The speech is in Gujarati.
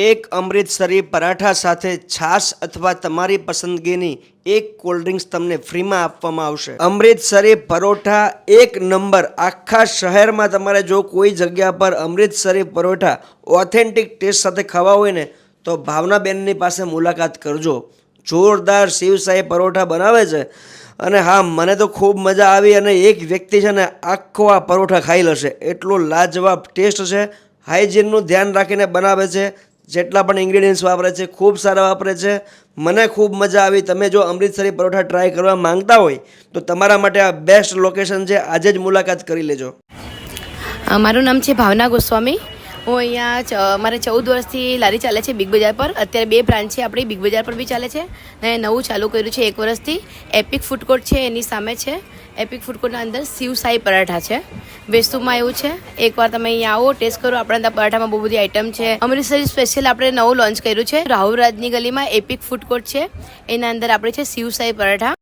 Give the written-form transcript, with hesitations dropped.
એક અમૃતસરી પરાઠા સાથે છાશ અથવા તમારી પસંદગીની એક કોલ્ડ ડ્રિંક્સ તમને ફ્રીમાં આપવામાં આવશે। અમૃતસરી પરોઠા એક નંબર। આખા શહેરમાં તમારે જો કોઈ જગ્યા પર અમૃતસરી પરોઠા ઓથેન્ટિક ટેસ્ટ સાથે ખાવા હોય ને તો ભાવનાબેનની પાસે મુલાકાત કરજો। જોરદાર શિવશાહી પરોઠા બનાવે છે અને હા, મને તો ખૂબ મજા આવી અને એક વ્યક્તિ છે ને આખો આ પરોઠા ખાઈ લેશે, એટલો લાજવાબ ટેસ્ટ છે। હાઇજીનનું ધ્યાન રાખીને બનાવે છે, જેટલા પણ ઇન્ગ્રેડિયન્ટ્સ વાપરે છે ખૂબ સારા વાપરે છે। મને ખૂબ મજા આવી। તમે જો અમૃતસરી પરોઠા ટ્રાય કરવા માંગતા હોય તો તમારા માટે આ બેસ્ટ લોકેશન છે, આજે જ મુલાકાત કરી લેજો। મારું નામ છે ભાવના ગોસ્વામી। હું અહીંયા મારે 14 વર્ષથી લારી ચાલે છે બિગ બજાર પર। અત્યારે 2 બ્રાન્ચ છે આપણી, બિગ બજાર પર બી ચાલે છે અને નવું ચાલુ કર્યું છે 1 વર્ષથી। એપિક ફૂડ કોર્ટ છે એની સામે છે। એપિક ફૂડ કોર્ટના અંદર શિવશાહી પરાઠા છે, વેસ્તુમાં એવું છે। એકવાર તમે અહીંયા આવો, ટેસ્ટ કરો। આપણા ત્યાં પરાઠામાં બહુ બધી આઈટમ છે। અમૃતસરી સ્પેશિયલ આપણે નવું લોન્ચ કર્યું છે, રાહુલ રાજની ગલીમાં એપિક ફૂડ કોર્ટ છે, એના અંદર આપણે છે શિવશાહી પરાઠા।